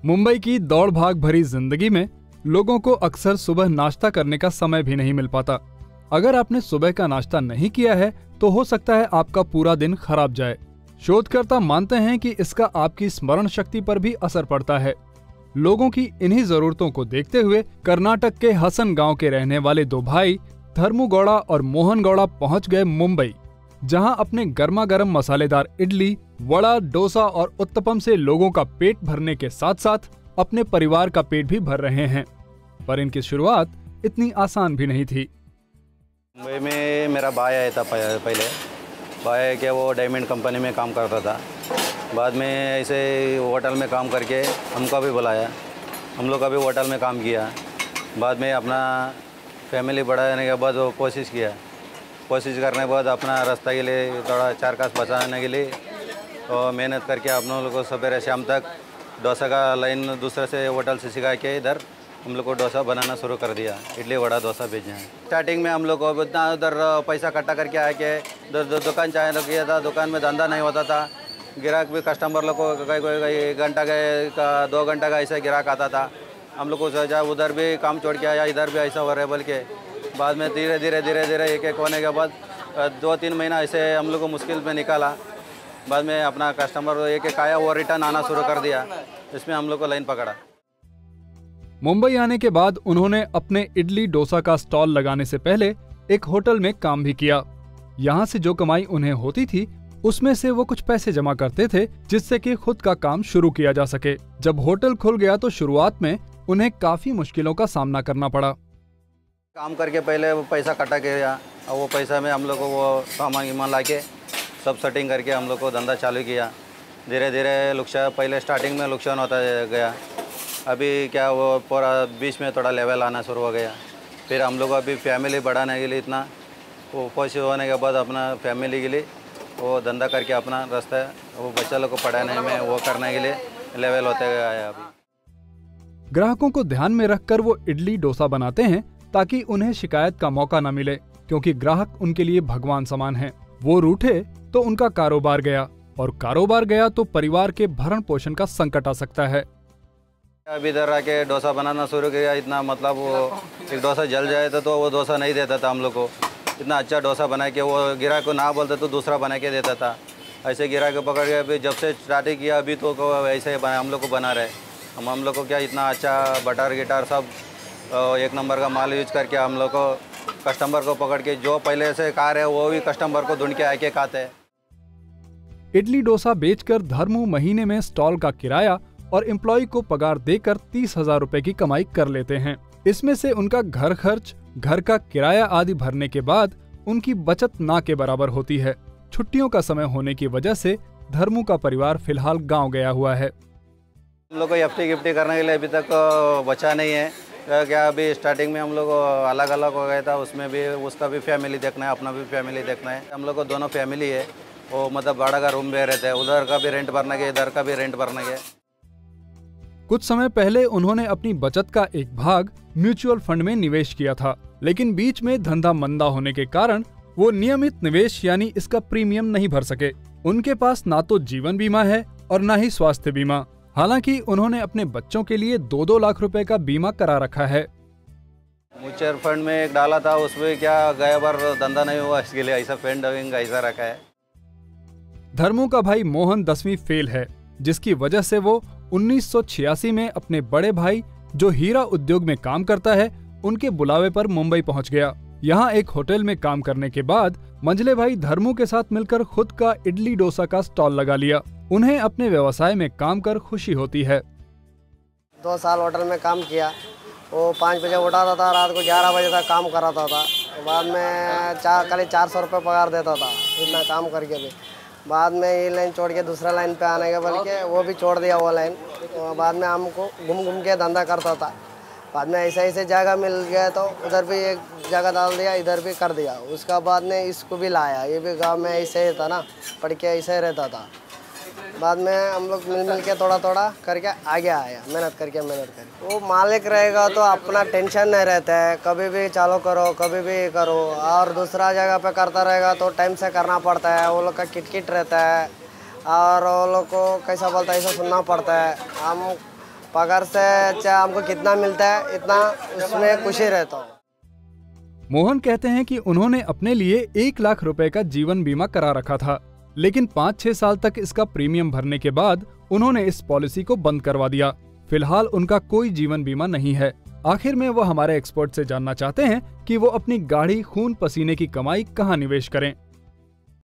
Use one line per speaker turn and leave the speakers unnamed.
मुंबई की दौड़ भाग भरी जिंदगी में लोगों को अक्सर सुबह नाश्ता करने का समय भी नहीं मिल पाता। अगर आपने सुबह का नाश्ता नहीं किया है तो हो सकता है आपका पूरा दिन खराब जाए। शोधकर्ता मानते हैं कि इसका आपकी स्मरण शक्ति पर भी असर पड़ता है। लोगों की इन्हीं जरूरतों को देखते हुए कर्नाटक के हसन गांव के रहने वाले दो भाई धर्मू गौड़ा और मोहन गौड़ा पहुंच गए मुंबई, जहां अपने गर्मा गर्म मसालेदार इडली, वड़ा, डोसा और उत्तपम से लोगों का पेट भरने के साथ साथ अपने परिवार का पेट भी भर रहे हैं। पर इनकी शुरुआत इतनी आसान भी नहीं थी।
मुंबई में मेरा भाई आया था पहले। भाई है कि वो डायमंड कंपनी में काम करता था। बाद में ऐसे होटल में काम करके हमको भी बुलाया, हम लोग का भी होटल में काम किया। बाद में अपना फैमिली बढ़ाने के बाद वो कोशिश करने के बाद अपना रास्ता के लिए थोड़ा चार कास बचाने के लिए और मेहनत करके हम लोग को सवेरे शाम तक डोसा का लाइन दूसरे से होटल से सिखा के इधर हम लोग को डोसा बनाना शुरू कर दिया। इडली वड़ा डोसा भेजना है। स्टार्टिंग में हम लोग को इतना उधर पैसा इकट्ठा करके आके दुकान चाहे तो किया था। दुकान में धंधा नहीं होता था। ग्राहक भी कस्टमर लोग को कोई घंटा का 2 घंटा का ऐसा ग्राहक आता था। हम लोग को सोचा उधर भी काम छोड़ के आया, इधर भी ऐसा हो रहा है। बल्कि बाद में धीरे धीरे एक होने के बाद 2-3 महीना ऐसे हम लोग को मुश्किल में निकाला। बाद में अपना कस्टमर एक आया, वो रिटर्न आना शुरू कर दिया। इसमें हम लोग को लाइन पकड़ा।
मुंबई आने के बाद उन्होंने अपने इडली डोसा का स्टॉल लगाने से पहले एक होटल में काम भी किया। यहाँ से जो कमाई उन्हें होती थी उसमें से वो कुछ पैसे जमा करते थे, जिससे कि खुद का काम शुरू किया जा सके। जब होटल खुल गया तो शुरुआत में उन्हें काफी मुश्किलों का सामना करना पड़ा।
काम करके पहले वो पैसा इकट्ठा किया और वो पैसा में हम लोग को वो सामान ला के सब सेटिंग करके हम लोग को धंधा चालू किया। धीरे धीरे नुकसान, पहले स्टार्टिंग में नुकसान होता गया। अभी क्या वो पूरा बीच में थोड़ा लेवल आना शुरू हो गया। फिर हम लोग अभी फैमिली बढ़ाने के लिए इतना वो कोशिश होने के बाद अपना फैमिली के लिए वो धंधा करके अपना रास्ता वो बच्चा लोग को पढ़ाने में वो करने के लिए लेवल होते गया। अभी
ग्राहकों को ध्यान में रखकर वो इडली डोसा बनाते हैं ताकि उन्हें शिकायत का मौका न मिले, क्योंकि ग्राहक उनके लिए भगवान समान हैं। वो रूठे तो उनका कारोबार गया, और कारोबार गया तो परिवार के भरण पोषण का संकट आ सकता है।
अभी इधर आके डोसा बनाना शुरू किया। इतना मतलब वो एक डोसा जल जाए तो वो डोसा नहीं देता था हम लोग को। इतना अच्छा डोसा बना के वो गिराक को ना बोलते तो दूसरा बना के देता था। ऐसे गिराक को पकड़ के अभी जब से स्टार्टिंग किया अभी तो ऐसे हम लोग को बना रहे। हम लोग को क्या इतना अच्छा बटर गिटार सब एक नंबर का माल यूज करके हम लोग को कस्टमर को पकड़ के जो पहले से खा रहे वो भी कस्टमर को ढूंढ के आके खाते हैं।
इडली डोसा बेचकर धर्मू महीने में स्टॉल का किराया और एम्प्लॉय को पगार देकर 30,000 रुपए की कमाई कर लेते हैं। इसमें से उनका घर खर्च, घर का किराया आदि भरने के बाद उनकी बचत ना के बराबर होती है। छुट्टियों का समय होने की वजह से धर्मू का परिवार फिलहाल गांव गया हुआ है।
हम लोग को एफटी गिफ्टी करने के लिए अभी तक बचा नहीं है। क्या अभी स्टार्टिंग में हम लोग अलग अलग हो गया था, उसमें भी उसका भी फैमिली देखना है, अपना भी फैमिली देखना है। हम लोग को दोनों फैमिली है, वो मतलब भाड़ा का रूम में रहते हैं। उधर का भी रेंट भरने के, इधर का भी रेंट भरने के।
कुछ समय पहले उन्होंने अपनी बचत का एक भाग म्यूचुअल फंड में निवेश किया था, लेकिन बीच में धंधा मंदा होने के कारण वो नियमित निवेश यानी इसका प्रीमियम नहीं भर सके। उनके पास ना तो जीवन बीमा है और ना ही स्वास्थ्य बीमा। हालांकि उन्होंने अपने बच्चों के लिए 2-2 लाख रुपए का बीमा करा रखा है।
म्यूचुअल फंड में एक डाला था, उसमें क्या गया बार धंधा नहीं हुआ, इसके लिए ऐसा फंड ऐसा रखा है।
धर्मू का भाई मोहन 10वीं फेल है, जिसकी वजह से वो 1986 में अपने बड़े भाई जो हीरा उद्योग में काम करता है उनके बुलावे पर मुंबई पहुंच गया। यहाँ एक होटल में काम करने के बाद मंझले भाई धर्मू के साथ मिलकर खुद का इडली डोसा का स्टॉल लगा लिया। उन्हें अपने व्यवसाय में काम कर खुशी होती है।
2 साल होटल में काम किया। वो 5 बजे उठाता था, रात को 11 बजे तक काम कराता था। बाद में खाली 400 रुपये पगार देता था, इतना काम करके भी। बाद में ये लाइन छोड़ के दूसरा लाइन पे आने के बल्कि वो भी छोड़ दिया वो लाइन। बाद में हमको घूम के धंधा करता था। बाद में ऐसे जगह मिल गया तो उधर भी एक जगह डाल दिया, इधर भी कर दिया। उसका बाद में इसको भी लाया। ये भी गांव में ऐसे ही था ना, पढ़ के ऐसे ही रहता था। बाद में हम लोग मिल के थोड़ा करके आगे आया, मेहनत करके। वो मालिक रहेगा तो अपना टेंशन नहीं रहता है, कभी भी चालू करो, कभी भी करो। और दूसरा जगह पे करता रहेगा तो टाइम से करना पड़ता है। वो लोग का किट रहता है और वो लोग को कैसा बोलता है ऐसा सुनना पड़ता है। हम पगार से चाहे हमको कितना मिलता है इतना उसमें खुशी रहता हूँ।
मोहन कहते हैं कि उन्होंने अपने लिए 1 लाख रुपए का जीवन बीमा करा रखा था, लेकिन 5-6 साल तक इसका प्रीमियम भरने के बाद उन्होंने इस पॉलिसी को बंद करवा दिया। फिलहाल उनका कोई जीवन बीमा नहीं है। आखिर में वो हमारे एक्सपर्ट से जानना चाहते हैं कि वो अपनी गाढ़ी खून पसीने की कमाई कहाँ निवेश करें।